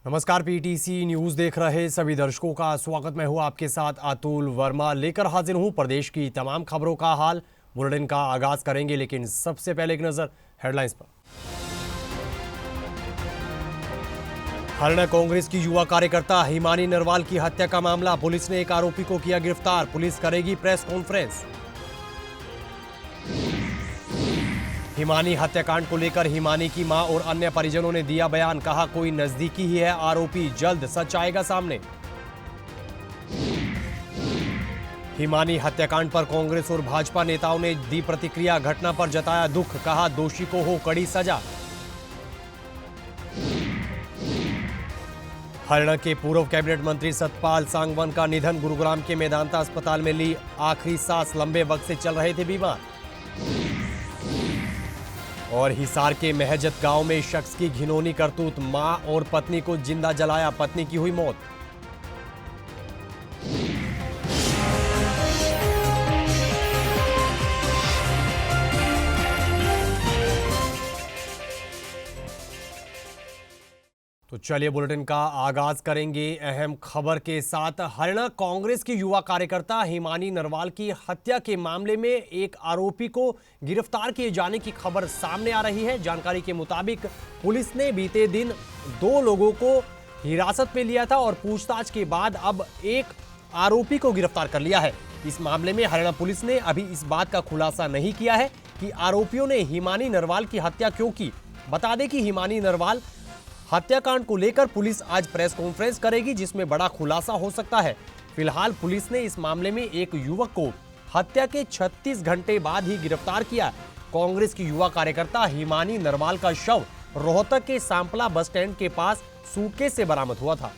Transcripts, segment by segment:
नमस्कार, PTC news देख रहे सभी दर्शकों का स्वागत। मैं हूं आपके साथ अतुल वर्मा, लेकर हाजिर हूं प्रदेश की तमाम खबरों का हाल। बुलेटिन का आगाज करेंगे, लेकिन सबसे पहले एक नजर हेडलाइंस पर। हरियाणा कांग्रेस की युवा कार्यकर्ता हिमानी नरवाल की हत्या का मामला, पुलिस ने एक आरोपी को किया गिरफ्तार। पुलिस करेगी प्रेस कॉन्फ्रेंस। हिमानी हत्याकांड को लेकर हिमानी की मां और अन्य परिजनों ने दिया बयान, कहा कोई नजदीकी ही है आरोपी, जल्द सच आएगा सामने। हिमानी हत्याकांड पर कांग्रेस और भाजपा नेताओं ने दी प्रतिक्रिया, घटना पर जताया दुख, कहा दोषी को हो कड़ी सजा। हरियाणा के पूर्व कैबिनेट मंत्री सतपाल सांगवान का निधन, गुरुग्राम के मेदांता अस्पताल में ली आखिरी सांस, लंबे वक्त से चल रहे थे बीमार। और हिसार के महजत गांव में शख्स की घिनौनी करतूत, मां और पत्नी को जिंदा जलाया, पत्नी की हुई मौत। तो चलिए बुलेटिन का आगाज करेंगे अहम खबर के साथ। हरियाणा कांग्रेस की युवा कार्यकर्ता हिमानी नरवाल की हत्या के मामले में एक आरोपी को गिरफ्तार किए जाने की खबर सामने आ रही है। जानकारी के मुताबिक पुलिस ने बीते दिन 2 लोगों को हिरासत में लिया था और पूछताछ के बाद अब एक आरोपी को गिरफ्तार कर लिया है। इस मामले में हरियाणा पुलिस ने अभी इस बात का खुलासा नहीं किया है कि आरोपियों ने हिमानी नरवाल की हत्या क्यों की। बता दें कि हिमानी नरवाल हत्याकांड को लेकर पुलिस आज प्रेस कॉन्फ्रेंस करेगी, जिसमें बड़ा खुलासा हो सकता है। फिलहाल पुलिस ने इस मामले में एक युवक को हत्या के 36 घंटे बाद ही गिरफ्तार किया। कांग्रेस की युवा कार्यकर्ता हिमानी नरवाल का शव रोहतक के सांपला बस स्टैंड के पास सूटकेस से बरामद हुआ था।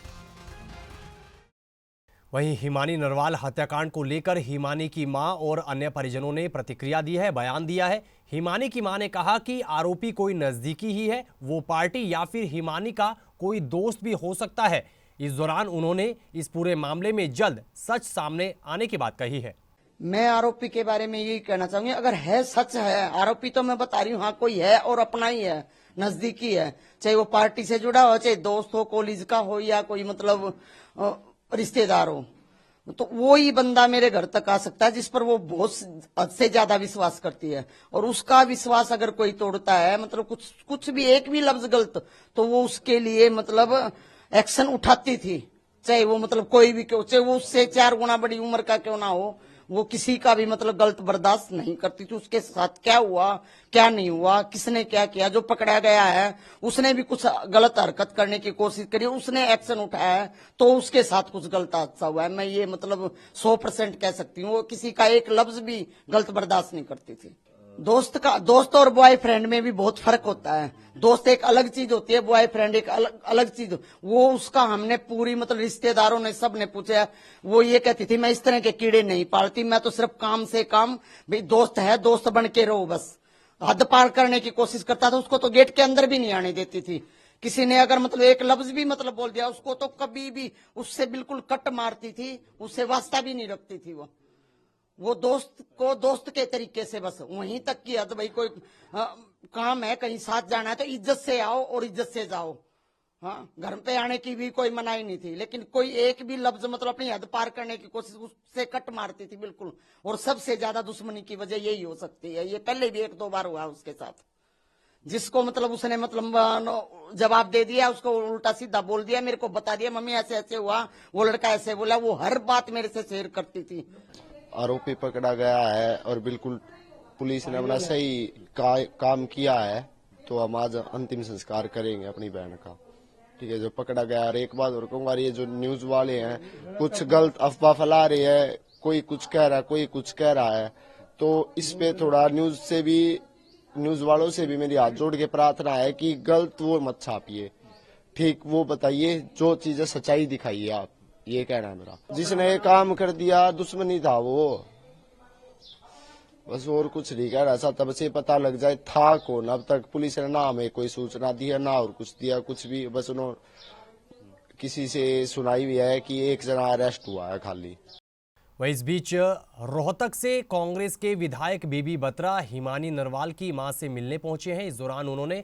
वहीं हिमानी नरवाल हत्याकांड को लेकर हिमानी की मां और अन्य परिजनों ने प्रतिक्रिया दी है, बयान दिया है। हिमानी की मां ने कहा कि आरोपी कोई नजदीकी ही है, वो पार्टी या फिर हिमानी का कोई दोस्त भी हो सकता है। इस दौरान उन्होंने इस पूरे मामले में जल्द सच सामने आने की बात कही है। मैं आरोपी के बारे में यही कहना चाहूंगी, अगर है सच है आरोपी तो मैं बता रही हूँ, हाँ कोई है और अपना ही है, नजदीकी है, चाहे वो पार्टी से जुड़ा हो, चाहे दोस्त हो, कॉलेज का हो या कोई मतलब रिश्तेदार हो, तो वो ही बंदा मेरे घर तक आ सकता है जिस पर वो बहुत हद से ज्यादा विश्वास करती है। और उसका विश्वास अगर कोई तोड़ता है, मतलब कुछ भी एक भी लफ्ज गलत, तो वो उसके लिए मतलब एक्शन उठाती थी, चाहे वो मतलब कोई भी क्यों, चाहे वो उससे 4 गुना बड़ी उम्र का क्यों ना हो, वो किसी का भी मतलब गलत बर्दाश्त नहीं करती थी। उसके साथ क्या हुआ क्या नहीं हुआ, किसने क्या किया, जो पकड़ा गया है उसने भी कुछ गलत हरकत करने की कोशिश करी, उसने एक्शन उठाया है, तो उसके साथ कुछ गलत हादसा हुआ है। मैं ये मतलब 100% कह सकती हूँ, वो किसी का एक लफ्ज भी गलत बर्दाश्त नहीं करती थी। दोस्त और बॉयफ्रेंड में भी बहुत फर्क होता है। दोस्त एक अलग चीज होती है, बॉयफ्रेंड एक अलग चीज। वो उसका हमने पूरी मतलब रिश्तेदारों ने सब ने पूछा, वो ये कहती थी मैं इस तरह के कीड़े नहीं पालती, मैं तो सिर्फ काम से काम, भाई दोस्त है दोस्त बन के रहो बस। हद पार करने की कोशिश करता था, उसको तो गेट के अंदर भी नहीं आने देती थी। किसी ने अगर मतलब एक लफ्ज भी मतलब बोल दिया उसको तो कभी भी उससे बिल्कुल कट मारती थी, उससे वास्ता भी नहीं रखती थी। वो दोस्त को दोस्त के तरीके से बस वहीं तक किया, तो भाई कोई काम है कहीं साथ जाना है तो इज्जत से आओ और इज्जत से जाओ। हाँ, घर पे आने की भी कोई मनाही नहीं थी, लेकिन कोई एक भी लफ्ज मतलब अपनी हद पार करने की कोशिश, उससे कट मारती थी बिल्कुल। और सबसे ज्यादा दुश्मनी की वजह यही हो सकती है, ये पहले भी 1-2 बार हुआ उसके साथ। जिसको मतलब उसने मतलब जवाब दे दिया, उसको उल्टा सीधा बोल दिया, मेरे को बता दिया मम्मी ऐसे ऐसे हुआ, वो लड़का ऐसे बोला, वो हर बात मेरे से शेयर करती थी। आरोपी पकड़ा गया है और बिल्कुल पुलिस ने अपना सही काम किया है, तो हम आज अंतिम संस्कार करेंगे अपनी बहन का। ठीक है, जो पकड़ा गया। और एक बात और कहूंगा, ये जो न्यूज वाले हैं कुछ गलत अफवाह फैला रहे हैं, कोई कुछ कह रहा है कोई कुछ कह रहा है, तो इस पे थोड़ा न्यूज वालों से भी मेरी हाथ जोड़ के प्रार्थना है कि गलत वो मत छापिए, ठीक वो बताइए, जो चीजें सच्चाई दिखाइए आप, ये कहना है मेरा। जिसने ये काम कर दिया दुश्मनी था वो, बस और कुछ नहीं कह रहा था। तब से पता लग जाए था कौन। अब तक पुलिस ने ना हमें कोई सूचना दी है ना और कुछ दिया, कुछ भी, बस उन्होंने किसी से सुनाई भी है कि एक जना अरेस्ट हुआ है खाली। वहीं इस बीच रोहतक से कांग्रेस के विधायक बीबी बत्रा हिमानी नरवाल की मां से मिलने पहुंचे हैं। इस दौरान उन्होंने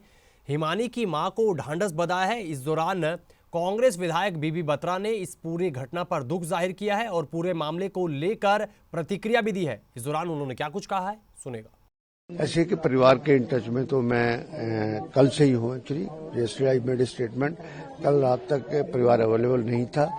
हिमानी की मां को ढांढस बंधाया है। इस दौरान कांग्रेस विधायक बीबी बत्रा ने इस पूरी घटना पर दुख जाहिर किया है और पूरे मामले को लेकर प्रतिक्रिया भी दी है। इस दौरान उन्होंने क्या कुछ कहा है, सुनेगा। ऐसे कि परिवार के इन टच में तो मैं कल से ही हूँ। Actually yesterday I made statement. कल रात तक परिवार अवेलेबल नहीं था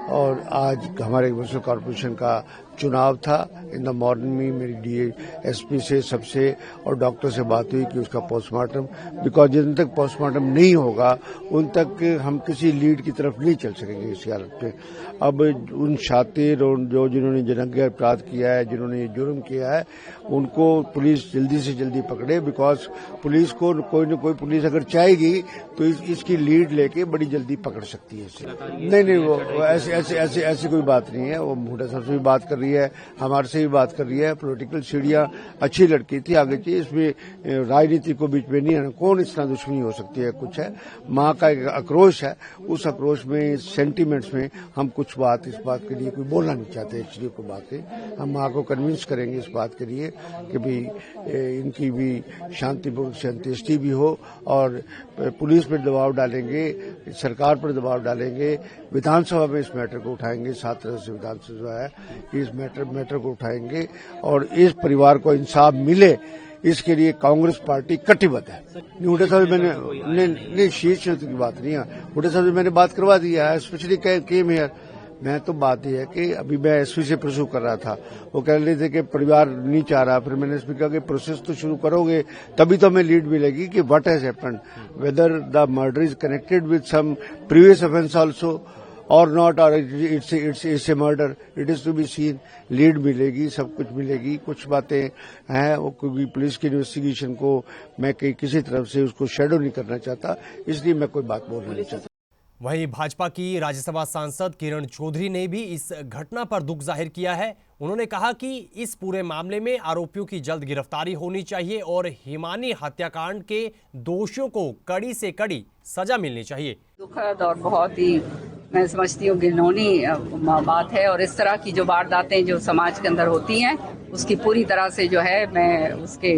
और आज हमारे म्युनिसिपल कॉर्पोरेशन का चुनाव था। इन द मॉर्निंग में मेरी डीएसपी से सबसे और डॉक्टर से बात हुई कि उसका पोस्टमार्टम, बिकॉज जिन तक पोस्टमार्टम नहीं होगा उन तक हम किसी लीड की तरफ नहीं चल सकेंगे इस हालत पे। अब उन शातिर और जो जिन्होंने जघन्य अपराध किया है, जिन्होंने ये जुर्म किया है, उनको पुलिस जल्दी से जल्दी पकड़े। बिकॉज पुलिस को कोई न कोई पुलिस अगर चाहेगी तो इसकी लीड लेके बड़ी जल्दी पकड़ सकती है इसे। नहीं, वो ऐसी कोई बात नहीं है। वो हुड्डा साहब से भी बात कर रही है, हमारे से भी बात कर रही है। पॉलिटिकल सीढ़ियां अच्छी लड़की थी, आगे चाहिए। इसमें राजनीति को बीच में नहीं है। कौन इस तरह दुश्मनी हो सकती है? कुछ है, माँ का एक आक्रोश है, उस आक्रोश में, सेंटीमेंट्स में हम कुछ बात इस बात के लिए कोई बोलना नहीं चाहते। एक्चुअली कोई बातें हम माँ को कन्विंस करेंगे इस बात के लिए कि भाई इनकी भी शांतिपूर्ण से अंत्येष्टि भी हो और पुलिस पर दबाव डालेंगे, सरकार पर दबाव डालेंगे, विधानसभा में इस मैटर को उठाएंगे। 7 तरह से विधानसभा है, इस मैटर को उठाएंगे और इस परिवार को इंसाफ मिले, इसके लिए कांग्रेस पार्टी कटिबद्ध है। हुड्डा साहब मैंने शीर्ष की बात नहीं है, हुड्डा साहब से मैंने बात करवा दी है। Specially came here. मैं तो बात यह है कि अभी मैं एसपी से प्रसू कर रहा था, वो कह रहे थे कि परिवार नहीं चाह रहा। फिर मैंने एसपी कहा कि प्रोसेस तो शुरू करोगे तभी तो हमें लीड मिलेगी कि what has happened, whether the murder is connected with some previous offence also और नॉट, और it's a murder, it is to be seen. Lead मिलेगी, सब कुछ मिलेगी। कुछ बातें हैं वो, क्योंकि पुलिस की इन्वेस्टिगेशन को मैं किसी तरफ से उसको शेडो नहीं करना चाहता, इसलिए मैं कोई बात बोलना नहीं चाहता। वहीं भाजपा की राज्यसभा सांसद किरण चौधरी ने भी इस घटना पर दुख जाहिर किया है। उन्होंने कहा कि इस पूरे मामले में आरोपियों की जल्द गिरफ्तारी होनी चाहिए और हिमानी हत्याकांड के दोषियों को कड़ी से कड़ी सजा मिलनी चाहिए। दुखद और बहुत ही, मैं समझती हूँ, घिनौनी बात है और इस तरह की जो वारदातें जो समाज के अंदर होती हैं उसकी पूरी तरह से जो है मैं उसके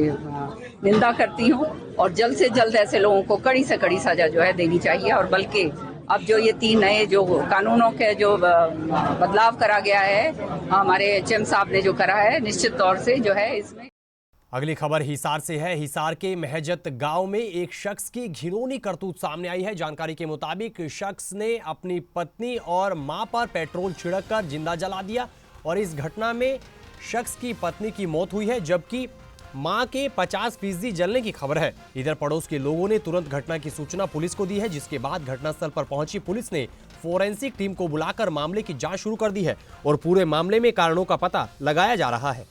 निंदा करती हूँ और जल्द से जल्द ऐसे लोगों को कड़ी से कड़ी सजा जो है देनी चाहिए। और बल्कि अब जो ये 3 नए जो कानूनों के जो बदलाव करा गया है, हमारे एचएम साहब ने जो करा है, निश्चित तौर से जो है इसमें। अगली खबर हिसार से है। हिसार के महजत गांव में एक शख्स की घिनौनी करतूत सामने आई है। जानकारी के मुताबिक शख्स ने अपनी पत्नी और मां पर पेट्रोल छिड़ककर जिंदा जला दिया और इस घटना में शख्स की पत्नी की मौत हुई है, जबकि मां के 50% जलने की खबर है। इधर पड़ोस के लोगों ने तुरंत घटना की सूचना पुलिस को दी है, जिसके बाद घटनास्थल पर पहुंची पुलिस ने फोरेंसिक टीम को बुलाकर मामले की जांच शुरू कर दी है और पूरे मामले में कारणों का पता लगाया जा रहा है।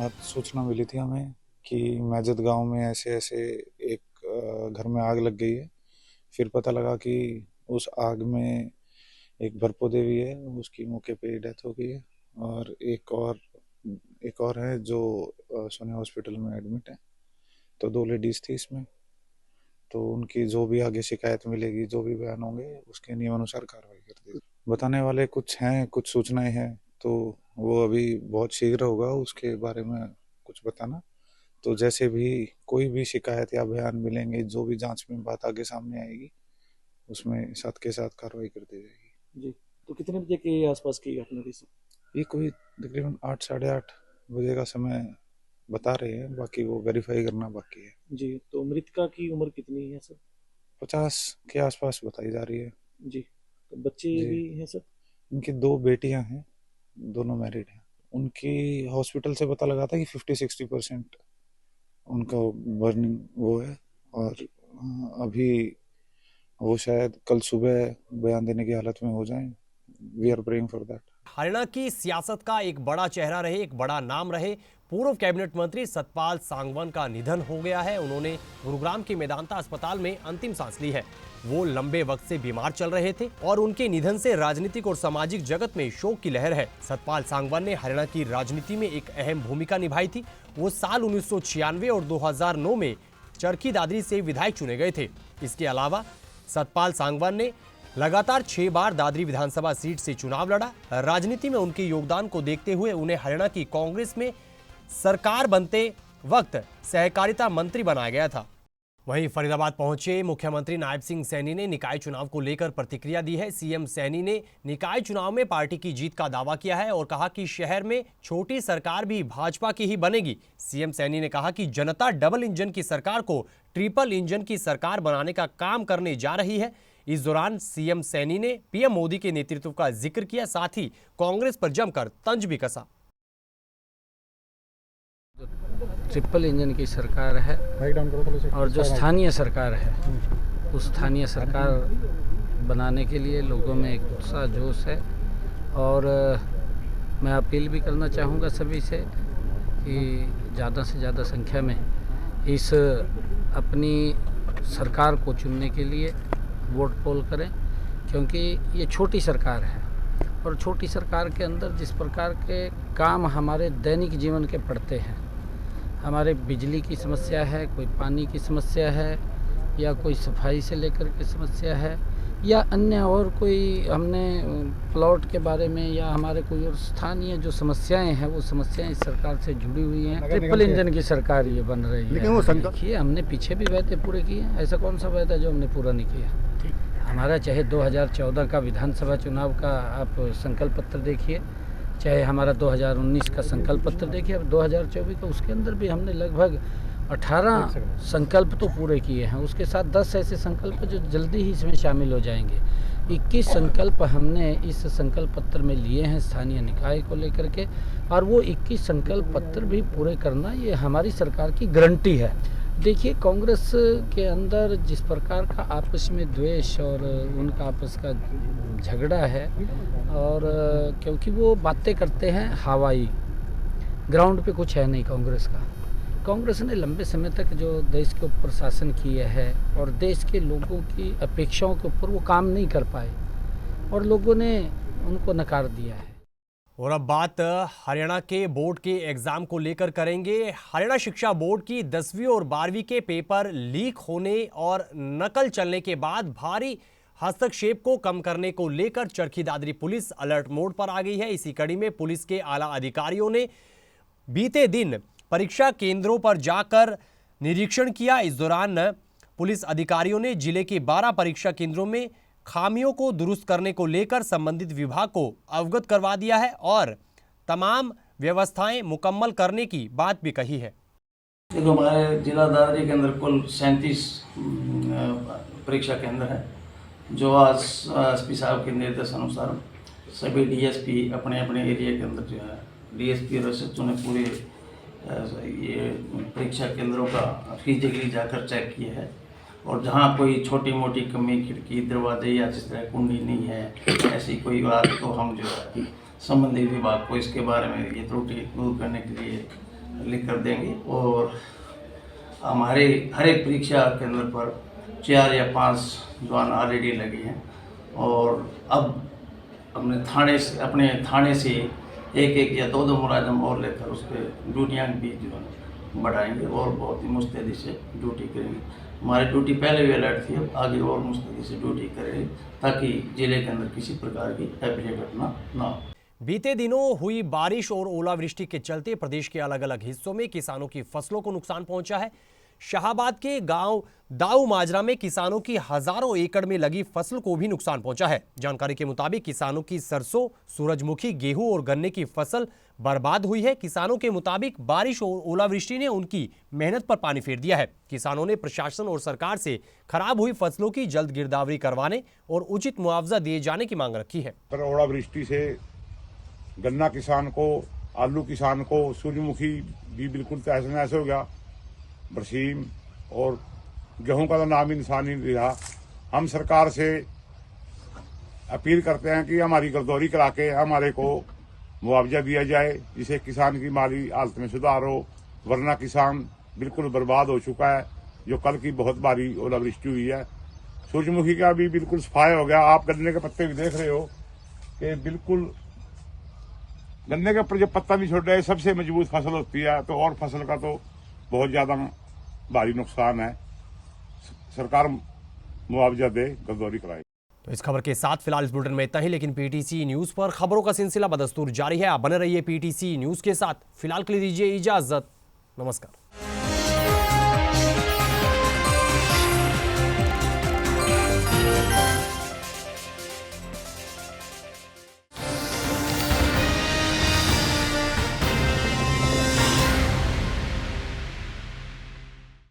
आज सूचना मिली थी हमें कि महजत गांव में ऐसे एक घर में आग लग गई है। फिर पता लगा कि उस आग में एक भरपो देवी है, उसकी मौके पे डेथ हो गई है और एक और है जो सोनिया हॉस्पिटल में एडमिट है। तो 2 लेडीज थी इसमें, तो उनकी जो भी आगे शिकायत मिलेगी, जो भी बयान होंगे, उसके नियमानुसार कार्रवाई कर दी। बताने वाले कुछ हैं, कुछ सूचनाएं हैं, तो वो अभी बहुत शीघ्र होगा उसके बारे में कुछ बताना। तो जैसे भी कोई भी शिकायत या बयान मिलेंगे, जो भी जांच में बात आगे सामने आएगी, उसमें साथ के साथ कार्रवाई कर दी जाएगी। जी, तो कितने बजे के आसपास की घटना थी? ये कोई तकरीबन 8 साढ़े 8 बजे का समय बता रहे हैं, बाकी वो वेरीफाई करना बाकी है। जी, तो मृतका की उम्र कितनी है सर? 50 के आसपास बताई जा रही है। जी, तो बच्चे भी हैं सर? इनकी 2 बेटियां हैं, दोनों मैरिड हैं। उनकी हॉस्पिटल से पता लगा था कि 50-60% उनका बर्निंग वो है और अभी वो शायद कल सुबह बयान देने की हालत में हो जाएं। We are praying for that. Haryana की सियासत का एक बड़ा चेहरा रहे, एक बड़ा नाम रहे, पूर्व कैबिनेट मंत्री सतपाल सांगवान का निधन हो गया है। उन्होंने गुरुग्राम के मेदांता अस्पताल में अंतिम सांस ली है। वो लंबे वक्त से बीमार चल रहे थे और उनके निधन से राजनीतिक और सामाजिक जगत में शोक की लहर है। सतपाल सांगवान ने हरियाणा की राजनीति में एक अहम भूमिका निभाई थी। वो साल 1996 और 2009 में चरखी दादरी से विधायक चुने गए थे। इसके अलावा सतपाल सांगवान ने लगातार 6 बार दादरी विधानसभा सीट से चुनाव लड़ा। राजनीति में उनके योगदान को देखते हुए उन्हें हरियाणा की कांग्रेस में सरकार बनते वक्त सहकारिता मंत्री बनाया गया था। वहीं फरीदाबाद पहुंचे मुख्यमंत्री नायब सिंह सैनी ने निकाय चुनाव को लेकर प्रतिक्रिया दी है। सीएम सैनी ने निकाय चुनाव में पार्टी की जीत का दावा किया है और कहा कि शहर में छोटी सरकार भी भाजपा की ही बनेगी। सीएम सैनी ने कहा कि जनता डबल इंजन की सरकार को ट्रिपल इंजन की सरकार बनाने का काम करने जा रही है। इस दौरान सीएम सैनी ने पीएम मोदी के नेतृत्व का जिक्र किया, साथ ही कांग्रेस पर जमकर तंज भी कसा। ट्रिपल इंजन की सरकार है और जो स्थानीय सरकार है उस स्थानीय सरकार बनाने के लिए लोगों में एक उत्साह जोश है। और मैं अपील भी करना चाहूँगा सभी से कि ज़्यादा से ज़्यादा संख्या में इस अपनी सरकार को चुनने के लिए वोट पोल करें, क्योंकि ये छोटी सरकार है और छोटी सरकार के अंदर जिस प्रकार के काम हमारे दैनिक जीवन के पड़ते हैं, हमारे बिजली की समस्या है, कोई पानी की समस्या है, या कोई सफाई से लेकर के समस्या है, या अन्य और कोई हमने प्लॉट के बारे में या हमारे कोई और स्थानीय जो समस्याएं हैं वो समस्याएं इस सरकार से जुड़ी हुई हैं। ट्रिपल इंजन की सरकार ये बन रही है। लेकिन वो देखिए, हमने पीछे भी वायदे पूरे किए, ऐसा कौन सा वायदा जो हमने पूरा नहीं किया। हमारा चाहे 2014 का विधानसभा चुनाव का आप संकल्प पत्र देखिए, चाहे हमारा 2019 का संकल्प पत्र देखिए, अब 2024 का, उसके अंदर भी हमने लगभग 18 संकल्प तो पूरे किए हैं। उसके साथ 10 ऐसे संकल्प जो जल्दी ही इसमें शामिल हो जाएंगे। 21 संकल्प हमने इस संकल्प पत्र में लिए हैं स्थानीय निकाय को लेकर के, और वो 21 संकल्प पत्र भी पूरे करना ये हमारी सरकार की गारंटी है। देखिए, कांग्रेस के अंदर जिस प्रकार का आपस में द्वेष और उनका आपस का झगड़ा है, और क्योंकि वो बातें करते हैं हवाई, ग्राउंड पे कुछ है नहीं कांग्रेस का। कांग्रेस ने लंबे समय तक जो देश के ऊपर शासन किया है और देश के लोगों की अपेक्षाओं के ऊपर वो काम नहीं कर पाए और लोगों ने उनको नकार दिया है। और अब बात हरियाणा के बोर्ड के एग्जाम को लेकर करेंगे। हरियाणा शिक्षा बोर्ड की 10वीं और 12वीं के पेपर लीक होने और नकल चलने के बाद भारी हस्तक्षेप को कम करने को लेकर Charkhi Dadri police alert mode पर आ गई है। इसी कड़ी में पुलिस के आला अधिकारियों ने बीते दिन परीक्षा केंद्रों पर जाकर निरीक्षण किया। इस दौरान पुलिस अधिकारियों ने जिले के 12 परीक्षा केंद्रों में खामियों को दुरुस्त करने को लेकर संबंधित विभाग को अवगत करवा दिया है और तमाम व्यवस्थाएं मुकम्मल करने की बात भी कही है। देखो, हमारे जिला दादरी के अंदर कुल 37 परीक्षा केंद्र है, जो आज एसपी साहब के निर्देश अनुसार सभी डीएसपी अपने अपने एरिया के अंदर जो है डीएसपी और एसएचओ ने पूरे ये परीक्षा केंद्रों का फिजिकली जाकर चेक किया है, और जहाँ कोई छोटी मोटी कमी, खिड़की, दरवाजे या जिस तरह कुंडी नहीं है, ऐसी कोई बात, तो हम जो है संबंधित विभाग को इसके बारे में ये त्रुटि दूर करने के लिए लिख कर देंगे। और हमारे हर एक परीक्षा केंद्र पर 4 या 5 जवान ऑलरेडी लगे हैं, और अब अपने थाने से एक या दो मुलाजम और लेकर उस पर ड्यूटियाँ भी जो है बढ़ाएंगे और बहुत ही मुस्तैदी से ड्यूटी करेंगे। हमारी ड्यूटी पहले भी अलर्ट थी, अब आगे और मुस्तैदी से ड्यूटी करेंगे ताकि जिले के अंदर किसी प्रकार की अप्रिय घटना न हो। बीते दिनों हुई बारिश और ओलावृष्टि के चलते प्रदेश के अलग अलग हिस्सों में किसानों की फसलों को नुकसान पहुंचा है। शाहाबाद के गांव दाऊ माजरा में किसानों की हजारों एकड़ में लगी फसल को भी नुकसान पहुंचा है। जानकारी के मुताबिक किसानों की सरसों, सूरजमुखी, गेहूं और गन्ने की फसल बर्बाद हुई है। किसानों के मुताबिक बारिश और ओलावृष्टि ने उनकी मेहनत पर पानी फेर दिया है। किसानों ने प्रशासन और सरकार से खराब हुई फसलों की जल्द गिरदावरी करवाने और उचित मुआवजा दिए जाने की मांग रखी है। ओलावृष्टि से गन्ना किसान को, आलू किसान को, सूरजमुखी भी बिल्कुल तहस नहस हो गया, बरसीम और गेहूं का तो नाम इंसान ही नहीं रहा। हम सरकार से अपील करते हैं कि हमारी गिरदौरी करा के हमारे को मुआवजा दिया जाए, जिससे किसान की माली हालत में सुधार हो, वरना किसान बिल्कुल बर्बाद हो चुका है। जो कल की बहुत भारी ओलावृष्टि हुई है, सूरजमुखी का भी बिल्कुल सफाया हो गया। आप गन्ने के पत्ते भी देख रहे हो कि बिल्कुल गन्ने के ऊपर जब पत्ता नहीं छोड़ रहे, सबसे मजबूत फसल होती है, तो और फसल का तो बहुत ज्यादा भारी नुकसान है। सरकार मुआवजा दे, गिरदौरी कराए। तो इस खबर के साथ फिलहाल इस बुलेटिन में इतना ही, लेकिन पीटीसी न्यूज पर खबरों का सिलसिला बदस्तूर जारी है। आप बने रहिए पीटीसी न्यूज के साथ। फिलहाल के लिए दीजिए इजाजत। नमस्कार।